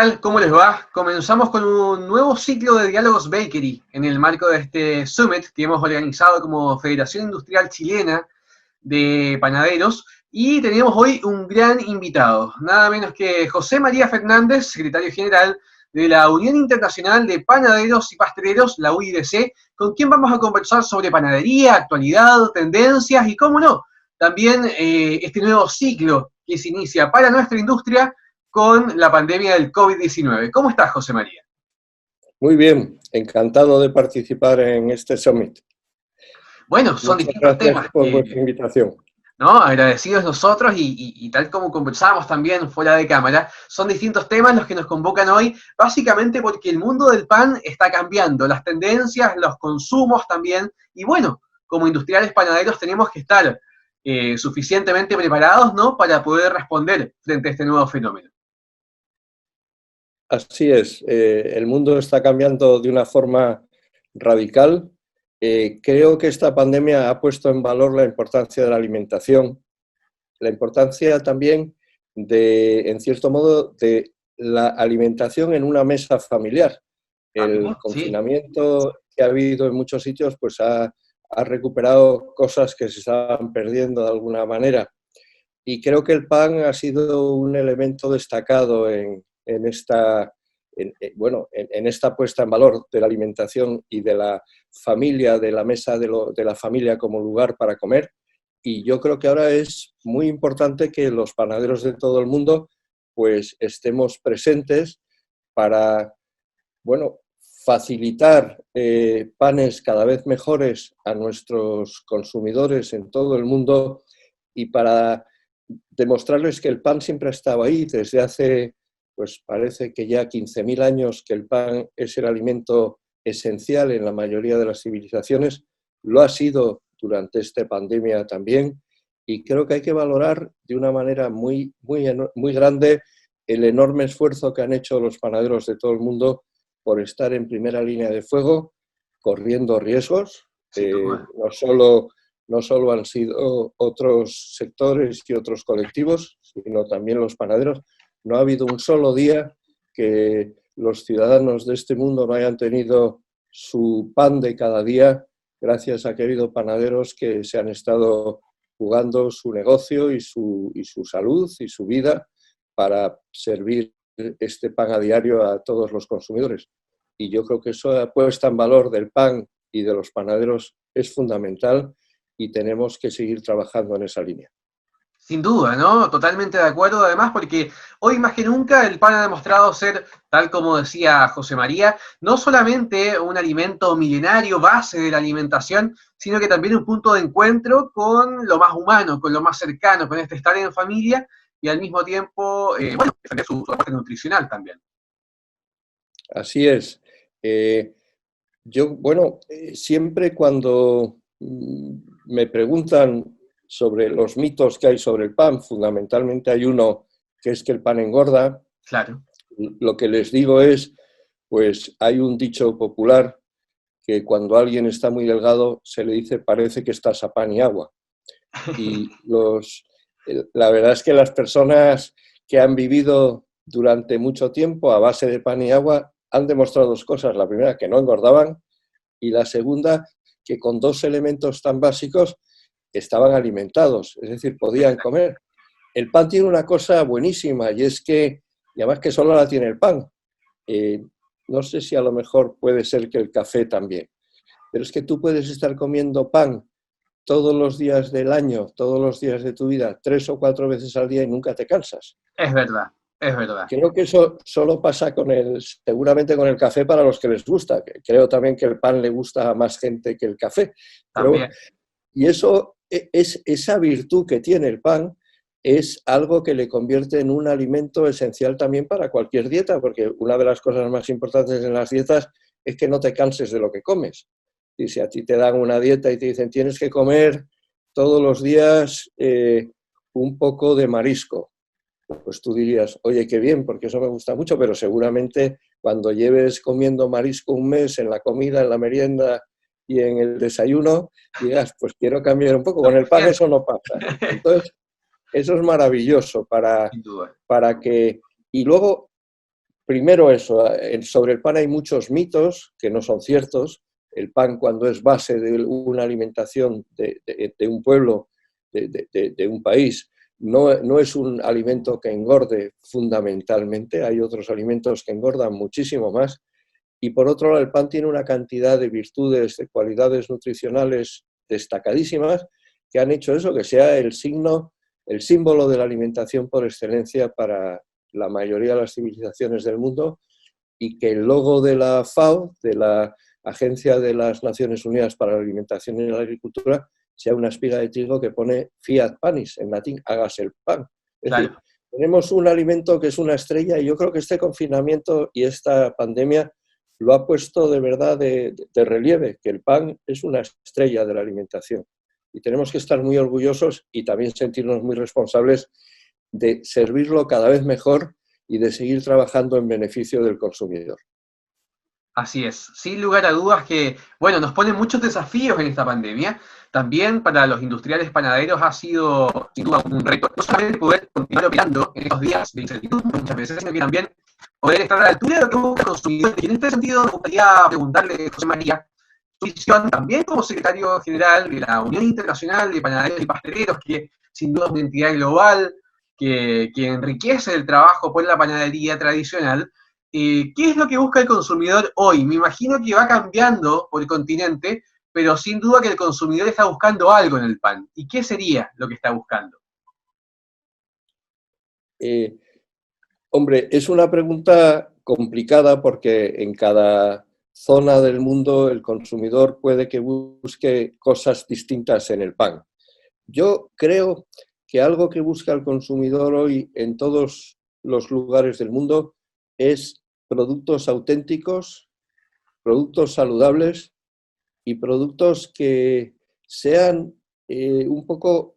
tal? ¿Cómo les va? Comenzamos con un nuevo ciclo de Diálogos Bakery en el marco de este Summit que hemos organizado como Federación Industrial Chilena de Panaderos y tenemos hoy un gran invitado, nada menos que José María Fernández, secretario general de la Unión Internacional de Panaderos y Pasteleros, la UIDC, con quien vamos a conversar sobre panadería, actualidad, tendencias y, cómo no, también este nuevo ciclo que se inicia para nuestra industria con la pandemia del COVID-19. ¿Cómo estás, José María? Muy bien, encantado de participar en este Summit. Bueno, son Muchas distintos gracias temas por que, vuestra invitación. ¿no? Agradecidos nosotros y tal como conversábamos también fuera de cámara, son distintos temas los que nos convocan hoy, básicamente porque el mundo del pan está cambiando, las tendencias, los consumos también, y bueno, como industriales panaderos tenemos que estar suficientemente preparados, ¿no?, para poder responder frente a este nuevo fenómeno. Así es, el mundo está cambiando de una forma radical. Creo que esta pandemia ha puesto en valor la importancia de la alimentación, la importancia también de, en cierto modo, de la alimentación en una mesa familiar. El Sí. confinamiento que ha habido en muchos sitios pues ha recuperado cosas que se estaban perdiendo de alguna manera. Y creo que el pan ha sido un elemento destacado en esta, en esta puesta en valor de la alimentación y de la familia, de la mesa de la familia como lugar para comer. Y yo creo que ahora es muy importante que los panaderos de todo el mundo pues estemos presentes para, bueno, facilitar panes cada vez mejores a nuestros consumidores en todo el mundo y para demostrarles que el pan siempre ha estado ahí desde hace, pues parece que ya 15.000 años, que el pan es el alimento esencial en la mayoría de las civilizaciones, lo ha sido durante esta pandemia también, y creo que hay que valorar de una manera muy grande el enorme esfuerzo que han hecho los panaderos de todo el mundo por estar en primera línea de fuego, corriendo riesgos, no solo han sido otros sectores y otros colectivos, sino también los panaderos. No ha habido un solo día que los ciudadanos de este mundo no hayan tenido su pan de cada día, gracias a que ha habido panaderos que se han estado jugando su negocio y su salud y su vida para servir este pan a diario a todos los consumidores. Y yo creo que esa puesta en valor del pan y de los panaderos es fundamental y tenemos que seguir trabajando en esa línea. Sin duda, ¿no? Totalmente de acuerdo, además, porque hoy más que nunca el pan ha demostrado ser, tal como decía José María, no solamente un alimento milenario, base de la alimentación, sino que también un punto de encuentro con lo más humano, con lo más cercano, con este estar en familia y al mismo tiempo, bueno, defender su aporte nutricional también. Así es. Yo, bueno, siempre cuando me preguntan sobre los mitos que hay sobre el pan, fundamentalmente hay uno que es que el pan engorda. Claro. Lo que les digo es, pues hay un dicho popular que cuando alguien está muy delgado se le dice parece que estás a pan y agua. Y la verdad es que las personas que han vivido durante mucho tiempo a base de pan y agua han demostrado dos cosas. La primera, que no engordaban, y la segunda, que con dos elementos tan básicos estaban alimentados, es decir, podían comer. El pan tiene una cosa buenísima y es que, y además que solo la tiene el pan, no sé si a lo mejor puede ser que el café también, pero es que tú puedes estar comiendo pan todos los días del año, todos los días de tu vida, 3 o 4 veces al día y nunca te cansas. Es verdad, es verdad. Creo que eso solo pasa seguramente con el café para los que les gusta. Creo también que el pan le gusta a más gente que el café. También. Y eso esa virtud que tiene el pan es algo que le convierte en un alimento esencial también para cualquier dieta, porque una de las cosas más importantes en las dietas es que no te canses de lo que comes. Y si a ti te dan una dieta y te dicen tienes que comer todos los días un poco de marisco, pues tú dirías, oye, qué bien, porque eso me gusta mucho, pero seguramente cuando lleves comiendo marisco un mes en la comida, en la merienda y en el desayuno, digas, pues quiero cambiar un poco. Con el pan eso no pasa. Entonces, eso es maravilloso para que... Y luego, primero eso, sobre el pan hay muchos mitos que no son ciertos. El pan, cuando es base de una alimentación de un pueblo, de un país, no es un alimento que engorde fundamentalmente. Hay otros alimentos que engordan muchísimo más. Y por otro lado, el pan tiene una cantidad de virtudes, de cualidades nutricionales destacadísimas que han hecho eso, que sea el símbolo de la alimentación por excelencia para la mayoría de las civilizaciones del mundo, y que el logo de la FAO, de la Agencia de las Naciones Unidas para la Alimentación y la Agricultura, sea una espiga de trigo que pone fiat panis, en latín, hágase el pan. Es decir, tenemos un alimento que es una estrella, y yo creo que este confinamiento y esta pandemia lo ha puesto de verdad de relieve, que el pan es una estrella de la alimentación. Y tenemos que estar muy orgullosos y también sentirnos muy responsables de servirlo cada vez mejor y de seguir trabajando en beneficio del consumidor. Así es, sin lugar a dudas que, bueno, nos ponen muchos desafíos en esta pandemia. También para los industriales panaderos ha sido, sin duda, un reto, no solamente poder continuar operando en estos días de incertidumbre muchas veces, sino que también poder estar a la altura de lo que busca el consumidor. Y en este sentido me gustaría preguntarle, José María, su visión también como secretario general de la Unión Internacional de Panaderos y Pasteleros, que sin duda es una entidad global que enriquece el trabajo por la panadería tradicional. ¿Qué es lo que busca el consumidor hoy? Me imagino que va cambiando por el continente, pero sin duda que el consumidor está buscando algo en el pan. ¿Y qué sería lo que está buscando? Hombre, es una pregunta complicada porque en cada zona del mundo el consumidor puede que busque cosas distintas en el pan. Yo creo que algo que busca el consumidor hoy en todos los lugares del mundo es productos auténticos, productos saludables y productos que sean un poco,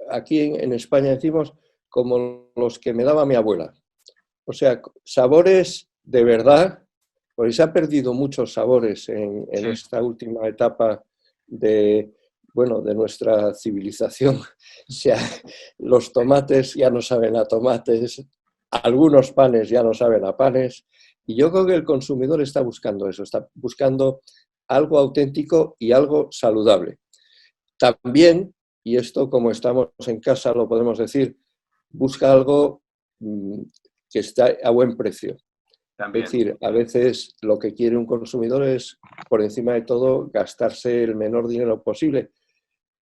aquí en España decimos, como los que me daba mi abuela. O sea, sabores de verdad, porque se han perdido muchos sabores en Sí. esta última etapa de, bueno, de nuestra civilización. O sea, los tomates ya no saben a tomates, algunos panes ya no saben a panes, y yo creo que el consumidor está buscando eso, está buscando algo auténtico y algo saludable. También, y esto como estamos en casa lo podemos decir, busca algo que está a buen precio. También. Es decir, a veces lo que quiere un consumidor es, por encima de todo, gastarse el menor dinero posible.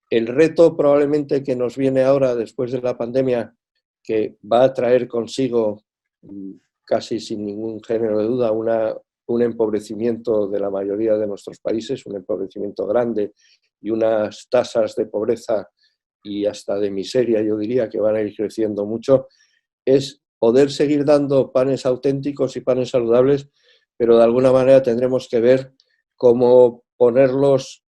El reto probablemente que nos viene ahora, después de la pandemia, que va a traer consigo, casi sin ningún género de duda, un empobrecimiento de la mayoría de nuestros países, un empobrecimiento grande y unas tasas de pobreza y hasta de miseria, yo diría, que van a ir creciendo mucho, es poder seguir dando panes auténticos y panes saludables, pero de alguna manera tendremos que ver cómo ponerlos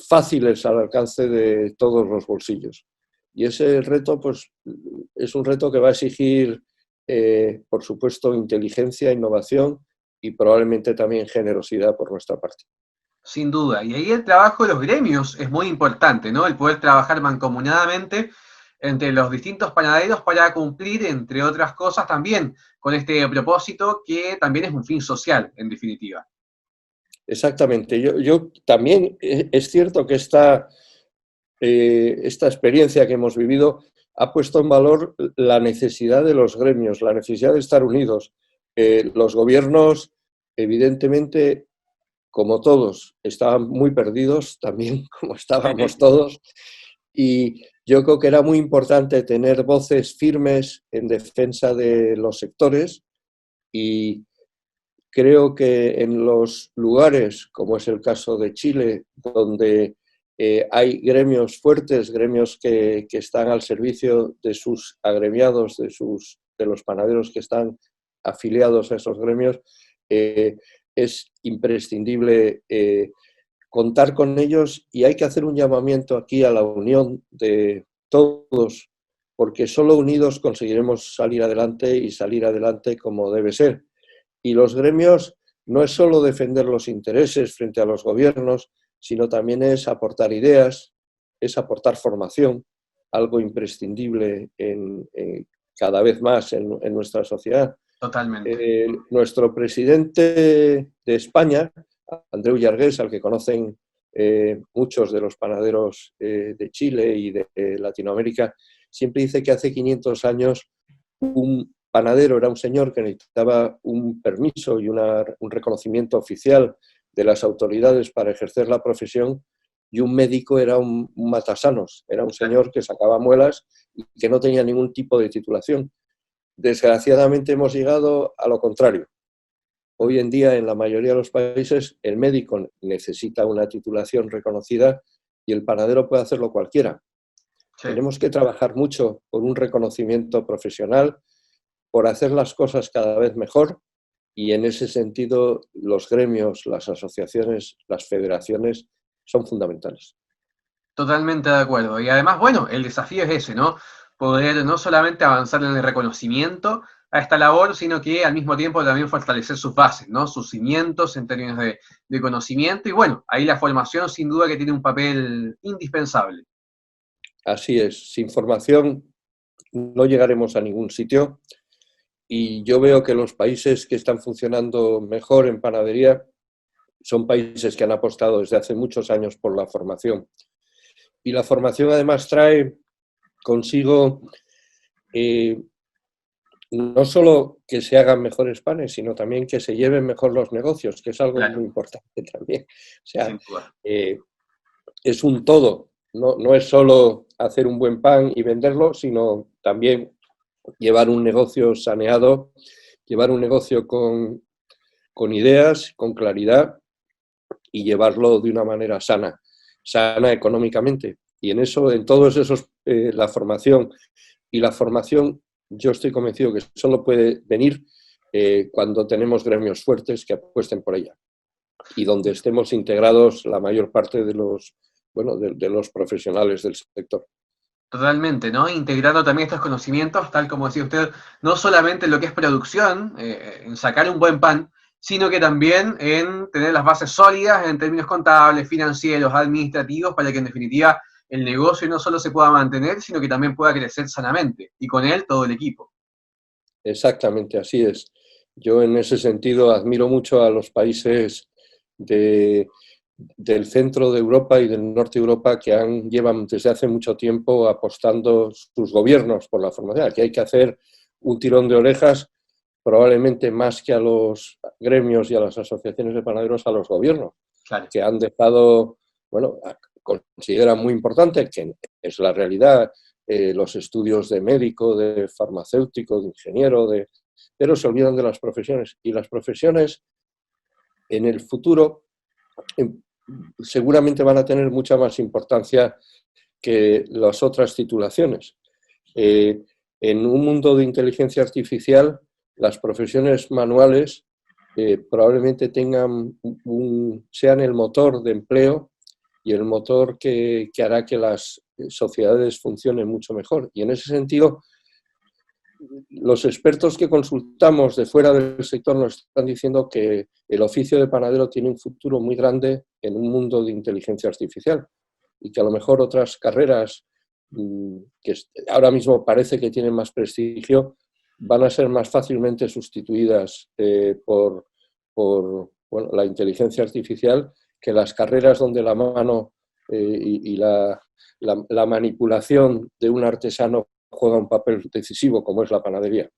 fáciles al alcance de todos los bolsillos. Y ese reto, pues, es un reto que va a exigir, por supuesto, inteligencia, innovación y probablemente también generosidad por nuestra parte. Sin duda. Y ahí el trabajo de los gremios es muy importante, ¿no? El poder trabajar mancomunadamente entre los distintos panaderos para cumplir, entre otras cosas, también con este propósito que también es un fin social, en definitiva. Exactamente. Yo también es cierto que esta experiencia que hemos vivido ha puesto en valor la necesidad de los gremios, la necesidad de estar unidos. Los gobiernos, evidentemente, como todos, estaban muy perdidos, también como estábamos todos, y yo creo que era muy importante tener voces firmes en defensa de los sectores, y creo que en los lugares, como es el caso de Chile, donde hay gremios fuertes, gremios que están al servicio de sus agremiados, de los panaderos que están afiliados a esos gremios, es imprescindible contar con ellos, y hay que hacer un llamamiento aquí a la unión de todos, porque solo unidos conseguiremos salir adelante y salir adelante como debe ser. Y los gremios no es solo defender los intereses frente a los gobiernos, sino también es aportar ideas, es aportar formación, algo imprescindible cada vez más en nuestra sociedad. Totalmente. Nuestro presidente de España, Andreu Llargués, al que conocen muchos de los panaderos de Chile y de Latinoamérica, siempre dice que hace 500 años un panadero era un señor que necesitaba un permiso y un reconocimiento oficial de las autoridades para ejercer la profesión, y un médico era un matasanos, era un señor que sacaba muelas y que no tenía ningún tipo de titulación. Desgraciadamente hemos llegado a lo contrario. Hoy en día, en la mayoría de los países, el médico necesita una titulación reconocida y el panadero puede hacerlo cualquiera. Sí. Tenemos que trabajar mucho por un reconocimiento profesional, por hacer las cosas cada vez mejor, y en ese sentido los gremios, las asociaciones, las federaciones son fundamentales. Totalmente de acuerdo. Y además, bueno, el desafío es ese, ¿no? Poder no solamente avanzar en el reconocimiento a esta labor, sino que al mismo tiempo también fortalecer sus bases, ¿no? Sus cimientos en términos de conocimiento. Y bueno, ahí la formación sin duda que tiene un papel indispensable. Así es, sin formación no llegaremos a ningún sitio, y yo veo que los países que están funcionando mejor en panadería son países que han apostado desde hace muchos años por la formación. Y la formación además trae consigo no solo que se hagan mejores panes, sino también que se lleven mejor los negocios, que es algo Claro, muy importante también. O sea, sin duda. es un todo, no es solo hacer un buen pan y venderlo, sino también llevar un negocio saneado, llevar un negocio con ideas, con claridad, y llevarlo de una manera sana, sana económicamente. Y en eso, en todos esos, la formación. Y la formación, yo estoy convencido que solo puede venir cuando tenemos gremios fuertes que apuesten por ella, y donde estemos integrados la mayor parte de los, bueno, de los profesionales del sector. Totalmente, ¿no? Integrando también estos conocimientos, tal como decía usted, no solamente en lo que es producción, en sacar un buen pan, sino que también en tener las bases sólidas en términos contables, financieros, administrativos, para que en definitiva el negocio no solo se pueda mantener, sino que también pueda crecer sanamente, y con él todo el equipo. Exactamente, así es. Yo en ese sentido admiro mucho a los países de, del centro de Europa y del norte de Europa que llevan desde hace mucho tiempo apostando sus gobiernos por la formación. Aquí hay que hacer un tirón de orejas, probablemente más que a los gremios y a las asociaciones de panaderos, a los gobiernos, Claro. que han dejado, bueno, consideran muy importante, que es la realidad, los estudios de médico, de farmacéutico, de ingeniero, pero se olvidan de las profesiones. Y las profesiones en el futuro seguramente van a tener mucha más importancia que las otras titulaciones. En un mundo de inteligencia artificial, las profesiones manuales probablemente sean el motor de empleo y el motor que hará que las sociedades funcionen mucho mejor. Y en ese sentido, los expertos que consultamos de fuera del sector nos están diciendo que el oficio de panadero tiene un futuro muy grande en un mundo de inteligencia artificial, y que a lo mejor otras carreras que ahora mismo parece que tienen más prestigio van a ser más fácilmente sustituidas por bueno, la inteligencia artificial, que las carreras donde la mano y la manipulación de un artesano juega un papel decisivo, como es la panadería.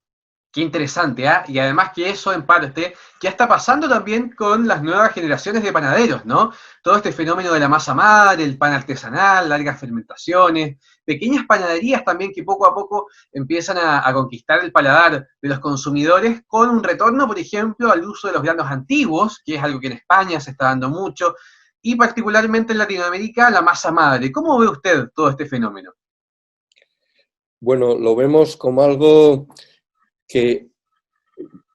Qué interesante, ¿ah? Y además que eso en parte ya está pasando también con las nuevas generaciones de panaderos, ¿no? Todo este fenómeno de la masa madre, el pan artesanal, largas fermentaciones, pequeñas panaderías también que poco a poco empiezan a conquistar el paladar de los consumidores con un retorno, por ejemplo, al uso de los granos antiguos, que es algo que en España se está dando mucho, y particularmente en Latinoamérica, la masa madre. ¿Cómo ve usted todo este fenómeno? Bueno, lo vemos como algo que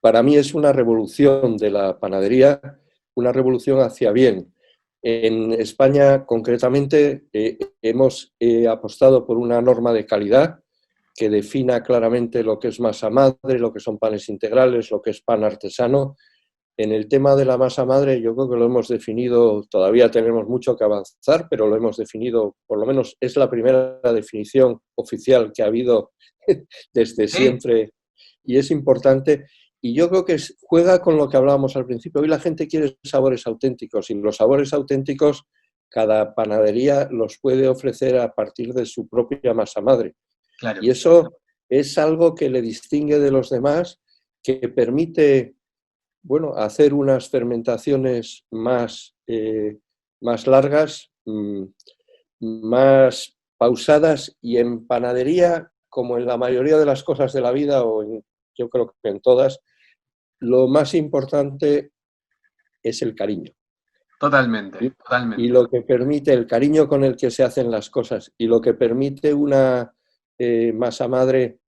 para mí es una revolución de la panadería, una revolución hacia bien. En España, concretamente, hemos apostado por una norma de calidad que defina claramente lo que es masa madre, lo que son panes integrales, lo que es pan artesano. En el tema de la masa madre, yo creo que lo hemos definido, todavía tenemos mucho que avanzar, pero lo hemos definido, por lo menos es la primera definición oficial que ha habido desde Sí, siempre, y es importante. y yo creo que juega con lo que hablábamos al principio. Hoy la gente quiere sabores auténticos, y los sabores auténticos cada panadería los puede ofrecer a partir de su propia masa madre. Claro. Y eso es algo que le distingue de los demás, que permite, bueno, hacer unas fermentaciones más largas, más pausadas, y en panadería, como en la mayoría de las cosas de la vida, yo creo que en todas, lo más importante es el cariño. Totalmente, Y totalmente. lo que permite el cariño con el que se hacen las cosas, y lo que permite una masa madre,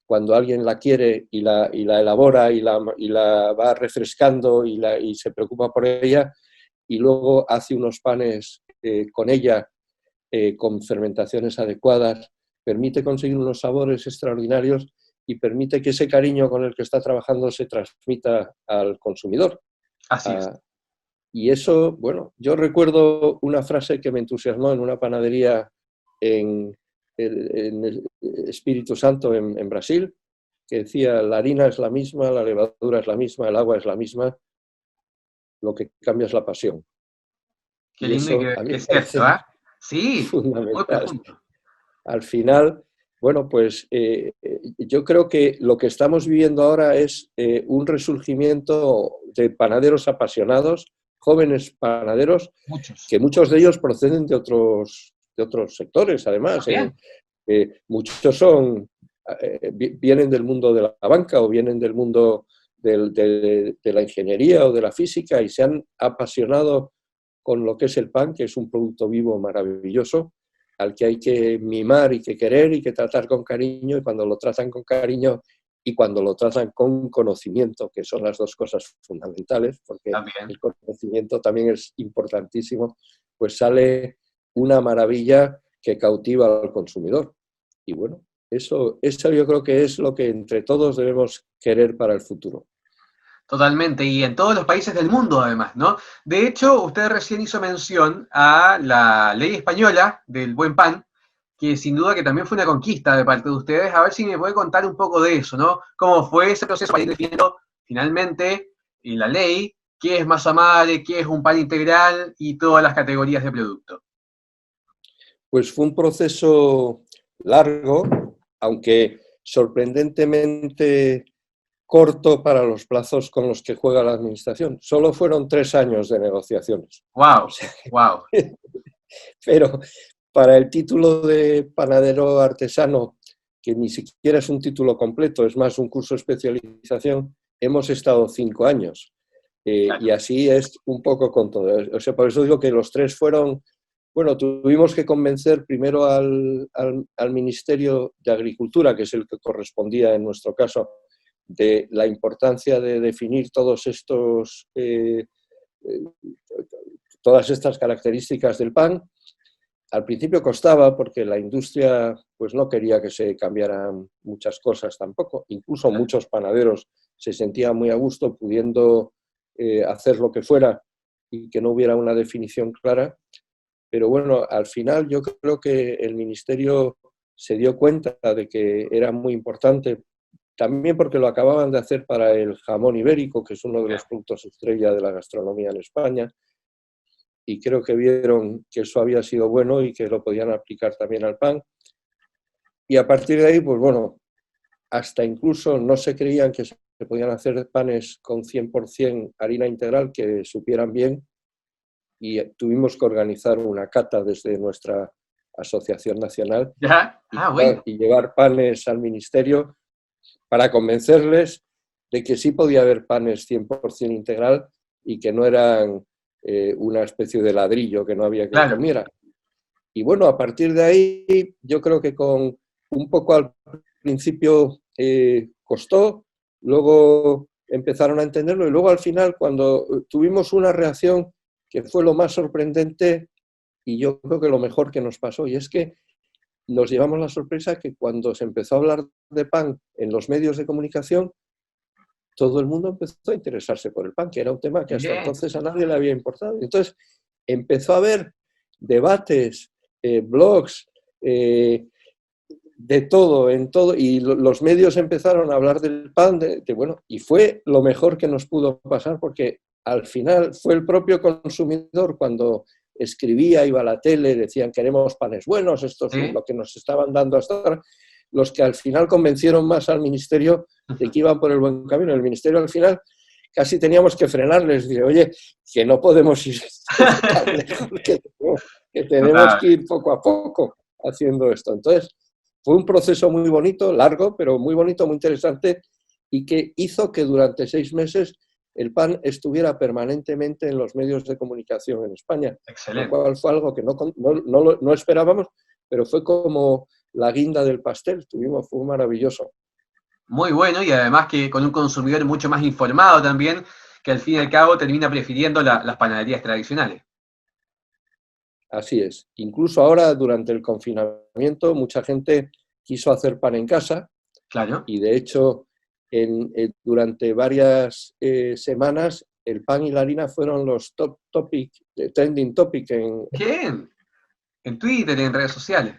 cuando alguien la quiere y la elabora y la va refrescando y se preocupa por ella, y luego hace unos panes con ella, con fermentaciones adecuadas, permite conseguir unos sabores extraordinarios y permite que ese cariño con el que está trabajando se transmita al consumidor. Así es. Y eso, bueno, yo recuerdo una frase que me entusiasmó en una panadería en el Espíritu Santo, en Brasil, que decía: la harina es la misma, la levadura es la misma, el agua es la misma, lo que cambia es la pasión. Qué Y lindo y eso a mí que me es cierto, parece ¿ah? Sí, muy fundamental. profundo. Al final, bueno, pues yo creo que lo que estamos viviendo ahora es un resurgimiento de panaderos apasionados, jóvenes panaderos, Muchos. que muchos de ellos proceden de otros sectores, además. También. Muchos vienen del mundo de la banca, o vienen del mundo de la ingeniería o de la física, y se han apasionado con lo que es el pan, que es un producto vivo maravilloso, al que hay que mimar y que querer y que tratar con cariño, y cuando lo tratan con cariño y cuando lo tratan con conocimiento, que son las dos cosas fundamentales, porque También. el conocimiento también es importantísimo, pues sale una maravilla que cautiva al consumidor. Y bueno, eso yo creo que es lo que entre todos debemos querer para el futuro. Totalmente, y en todos los países del mundo además, ¿no? De hecho, usted recién hizo mención a la ley española del buen pan, que sin duda que también fue una conquista de parte de ustedes. A ver si me puede contar un poco de eso, ¿no? ¿Cómo fue ese proceso para ir definiendo finalmente en la ley qué es masa madre, qué es un pan integral y todas las categorías de producto? Pues fue un proceso largo, aunque sorprendentemente corto para los plazos con los que juega la Administración. Solo fueron 3 años de negociaciones. O Wow, sea, wow. pero para el título de panadero artesano, que ni siquiera es un título completo, es más un curso de especialización, hemos estado 5 años. Y Claro. así es un poco con todo. O sea, por eso digo que los 3 fueron... Bueno, tuvimos que convencer primero al Ministerio de Agricultura, que es el que correspondía en nuestro caso, de la importancia de definir todas estas características del pan. Al principio costaba, porque la industria pues no quería que se cambiaran muchas cosas tampoco. Incluso muchos panaderos se sentían muy a gusto pudiendo hacer lo que fuera y que no hubiera una definición clara. Pero bueno, al final yo creo que el Ministerio se dio cuenta de que era muy importante, también porque lo acababan de hacer para el jamón ibérico, que es uno de los productos estrella de la gastronomía en España, y creo que vieron que eso había sido bueno y que lo podían aplicar también al pan. Y a partir de ahí, pues bueno, hasta incluso no se creían que se podían hacer panes con 100% harina integral que supieran bien, y tuvimos que organizar una cata desde nuestra asociación nacional ¿Ya? Ah, bueno. y llevar panes al ministerio para convencerles de que sí podía haber panes 100% integral y que no eran una especie de ladrillo que no había que Claro. comiera. Y bueno, a partir de ahí yo creo que con un poco al principio costó, luego empezaron a entenderlo, y luego al final, cuando tuvimos una reacción que fue lo más sorprendente y yo creo que lo mejor que nos pasó, y es que nos llevamos la sorpresa que cuando se empezó a hablar de pan en los medios de comunicación, todo el mundo empezó a interesarse por el pan, que era un tema que hasta Bien. entonces a nadie le había importado. Entonces empezó a haber debates, blogs, de todo, en todo, y los medios empezaron a hablar del pan, bueno, y fue lo mejor que nos pudo pasar, porque al final fue el propio consumidor cuando escribía, iba a la tele, decían queremos panes buenos, esto es ¿Sí? lo que nos estaban dando hasta ahora, los que al final convencieron más al ministerio de que iban por el buen camino. El ministerio al final casi teníamos que frenarles, decir, oye, que no podemos ir tan lejos, que tenemos que Notable. ir poco a poco haciendo esto. Entonces, fue un proceso muy bonito, largo, pero muy bonito, muy interesante, y que hizo que durante 6 meses el pan estuviera permanentemente en los medios de comunicación en España, lo Excelente. cual fue algo que no esperábamos, pero fue como la guinda del pastel, fue maravilloso. Muy bueno y además que con un consumidor mucho más informado también, que al fin y al cabo termina prefiriendo las panaderías tradicionales. Así es. Incluso ahora, durante el confinamiento, mucha gente quiso hacer pan en casa Claro. y, de hecho, durante varias semanas, el pan y la harina fueron los trending topic en. Bien. En Twitter, en redes sociales.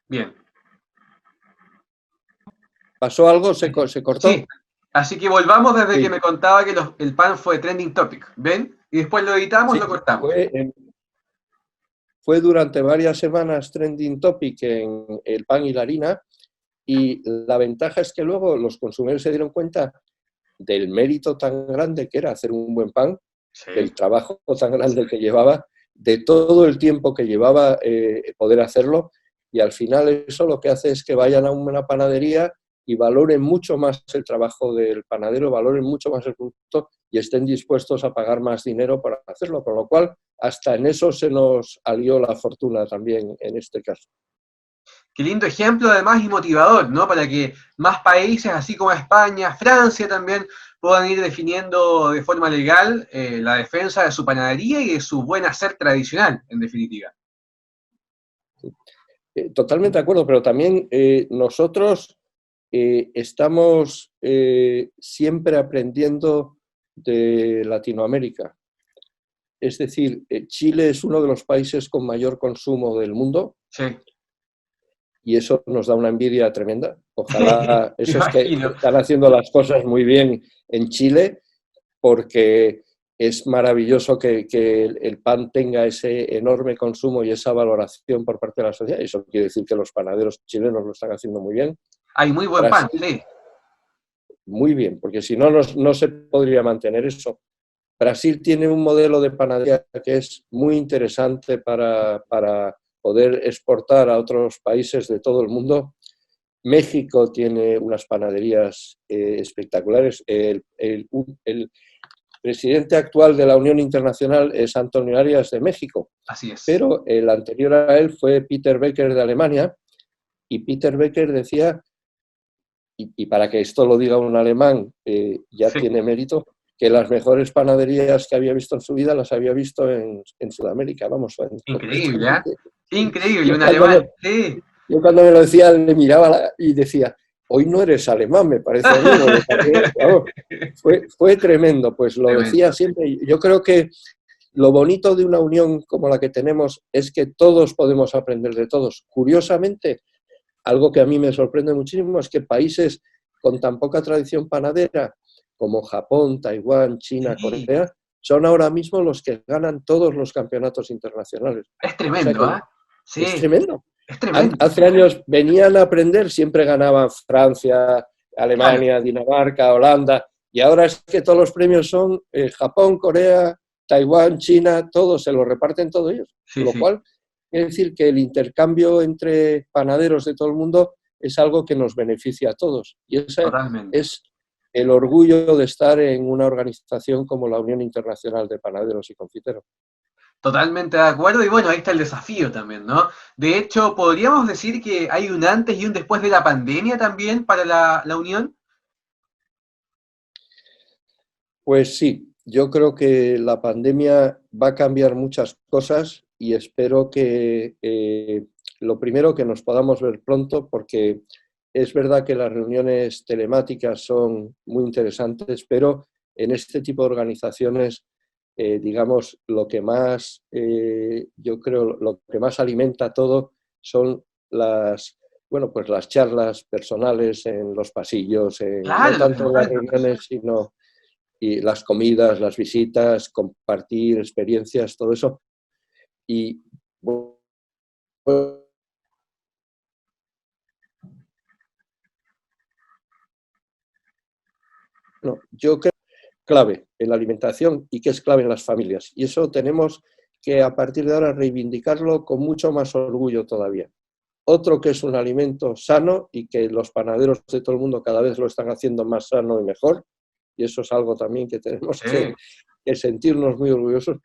Bien. ¿Pasó algo? ¿Se Sí. cortó? Así que volvamos desde que Sí, me contaba que el pan fue trending topic. ¿Ven? Y después lo editamos, sí. lo cortamos. Fue durante varias semanas trending topic en el pan y la harina, y la ventaja es que luego los consumidores se dieron cuenta del mérito tan grande que era hacer un buen pan, Sí. del trabajo tan grande que llevaba, de todo el tiempo que llevaba poder hacerlo, y al final eso lo que hace es que vayan a una panadería y valoren mucho más el trabajo del panadero, valoren mucho más el producto y estén dispuestos a pagar más dinero para hacerlo, con lo cual hasta en eso se nos alió la fortuna también en este caso. Qué lindo ejemplo además y motivador, ¿no? Para que más países, así como España, Francia también, puedan ir definiendo de forma legal la defensa de su panadería y de su buen hacer tradicional, en definitiva. Totalmente de acuerdo, pero también nosotros estamos siempre aprendiendo de Latinoamérica. Es decir, Chile es uno de los países con mayor consumo del mundo Sí, y eso nos da una envidia tremenda. Ojalá me esos que imagino. están haciendo las cosas muy bien en Chile, porque es maravilloso que el pan tenga ese enorme consumo y esa valoración por parte de la sociedad. Eso quiere decir que los panaderos chilenos lo están haciendo muy bien. Hay muy buen pan, Brasil, sí. muy bien, porque si no, no se podría mantener eso. Brasil tiene un modelo de panadería que es muy interesante para poder exportar a otros países de todo el mundo. México tiene unas panaderías espectaculares. El presidente actual de la Unión Internacional es Antonio Arias de México, Así es. pero el anterior a él fue Peter Becker de Alemania, y Peter Becker decía, y para que esto lo diga un alemán ya Sí. tiene mérito, que las mejores panaderías que había visto en su vida las había visto en Sudamérica, vamos, Increíble, ¿eh? completamente. Increíble, Yo un cuando alemán. me, Sí. yo cuando me lo decía le miraba y decía, hoy no eres alemán, me parece a mí, porque también, vamos, fue tremendo, pues lo decía Tremendo. siempre. Yo creo que lo bonito de una unión como la que tenemos es que todos podemos aprender de todos. Curiosamente, algo que a mí me sorprende muchísimo es que países con tan poca tradición panadera como Japón, Taiwán, China, Sí. Corea, son ahora mismo los que ganan todos los campeonatos internacionales. Es O sea tremendo, que ¿eh? es Sí, tremendo. es tremendo. Hace años venían a aprender, siempre ganaban Francia, Claro. Alemania, Dinamarca, Holanda, y ahora es que todos los premios son Japón, Corea, Taiwán, China, todos, se lo reparten todos ellos. Con Sí, lo sí. cual, quiere decir que el intercambio entre panaderos de todo el mundo es algo que nos beneficia a todos. Y ese Totalmente. es el orgullo de estar en una organización como la Unión Internacional de Panaderos y Confiteros. Totalmente de acuerdo. Y bueno, ahí está el desafío también, ¿no? De hecho, podríamos decir que hay un antes y un después de la pandemia también para la Unión. Pues sí, yo creo que la pandemia va a cambiar muchas cosas y espero que lo primero que nos podamos ver pronto, porque es verdad que las reuniones telemáticas son muy interesantes, pero en este tipo de organizaciones digamos, lo que más, yo creo, lo que más alimenta todo son bueno, pues las charlas personales en los pasillos, no Claro, lo que tanto nos en las falta. reuniones, sino y las comidas, las visitas, compartir experiencias, todo eso. Y bueno, yo creo que es clave en la alimentación y que es clave en las familias. Y eso tenemos que a partir de ahora reivindicarlo con mucho más orgullo todavía. Otro que es un alimento sano y que los panaderos de todo el mundo cada vez lo están haciendo más sano y mejor. Y eso es algo también que tenemos Sí, que sentirnos muy orgullosos.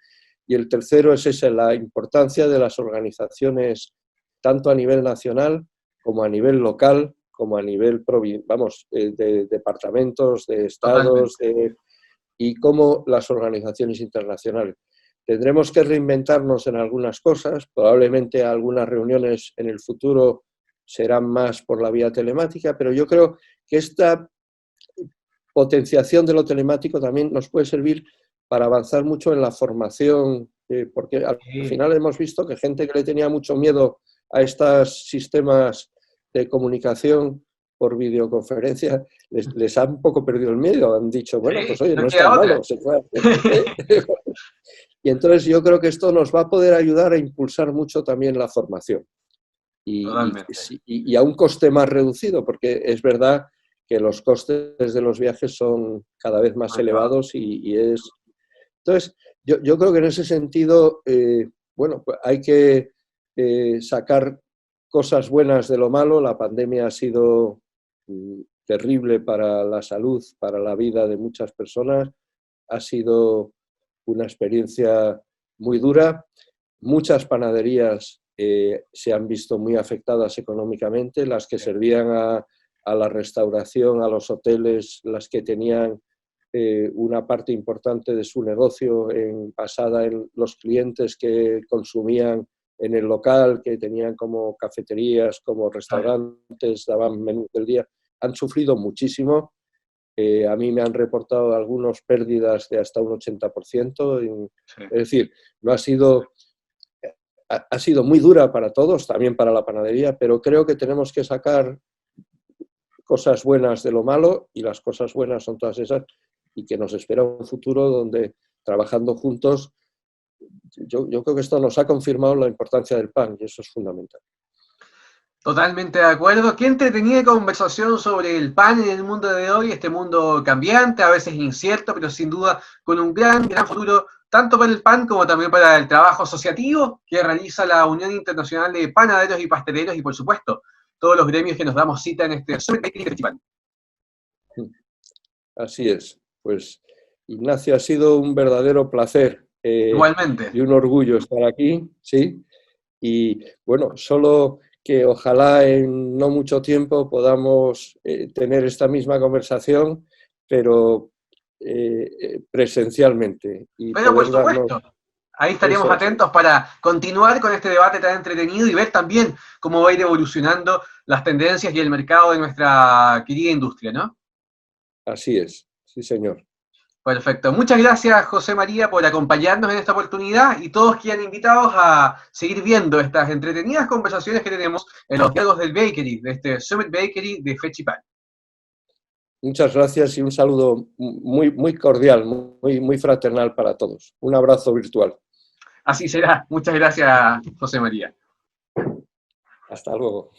Y el tercero es esa, la importancia de las organizaciones, tanto a nivel nacional como a nivel local, como a nivel, vamos, de departamentos, de estados, totalmente. y como las organizaciones internacionales. Tendremos que reinventarnos en algunas cosas, probablemente algunas reuniones en el futuro serán más por la vía telemática, pero yo creo que esta potenciación de lo telemático también nos puede servir para avanzar mucho en la formación, porque al Sí, final hemos visto que gente que le tenía mucho miedo a estos sistemas de comunicación por videoconferencia, les ha un poco perdido el miedo, han dicho, bueno, sí, pues oye, no no es queda tan otra. malo, se puede hacer. Y entonces yo creo que esto nos va a poder ayudar a impulsar mucho también la formación Totalmente. y a un coste más reducido, porque es verdad que los costes de los viajes son cada vez más Elevado. elevados es... Entonces, yo creo que en ese sentido, bueno, pues hay que sacar cosas buenas de lo malo. La pandemia ha sido terrible para la salud, para la vida de muchas personas. Ha sido una experiencia muy dura. Muchas panaderías se han visto muy afectadas económicamente, las que servían a la restauración, a los hoteles, las que tenían una parte importante de su negocio basada en los clientes que consumían en el local, que tenían como cafeterías, como Claro. restaurantes, daban menú del día, han sufrido muchísimo. A mí me han reportado algunas pérdidas de hasta un 80%. Sí. Es decir, no ha sido, ha sido muy dura para todos, también para la panadería, pero creo que tenemos que sacar cosas buenas de lo malo y las cosas buenas son todas esas y que nos espera un futuro donde trabajando juntos, yo creo que esto nos ha confirmado la importancia del pan y eso es fundamental. Totalmente de acuerdo. Qué entretenida conversación sobre el pan en el mundo de hoy, este mundo cambiante, a veces incierto, pero sin duda con un gran, gran futuro, tanto para el pan como también para el trabajo asociativo que realiza la Unión Internacional de Panaderos y Pasteleros y, por supuesto, todos los gremios que nos damos cita en este Summit Bakery Festival. Así es. Pues Ignacio, ha sido un verdadero placer Igualmente. y un orgullo estar aquí, ¿sí? Y bueno, solo que ojalá en no mucho tiempo podamos tener esta misma conversación, pero presencialmente y Pero por poder darnos supuesto, ahí estaríamos eso. atentos para continuar con este debate tan entretenido y ver también cómo va a ir evolucionando las tendencias y el mercado de nuestra querida industria, ¿no? Así es, sí señor. Perfecto. Muchas gracias, José María, por acompañarnos en esta oportunidad y todos quedan invitados a seguir viendo estas entretenidas conversaciones que tenemos en los diálogos del Bakery, de este Summit Bakery de Fechipan. Muchas gracias y un saludo muy, muy cordial, muy, muy fraternal para todos. Un abrazo virtual. Así será. Muchas gracias, José María. Hasta luego.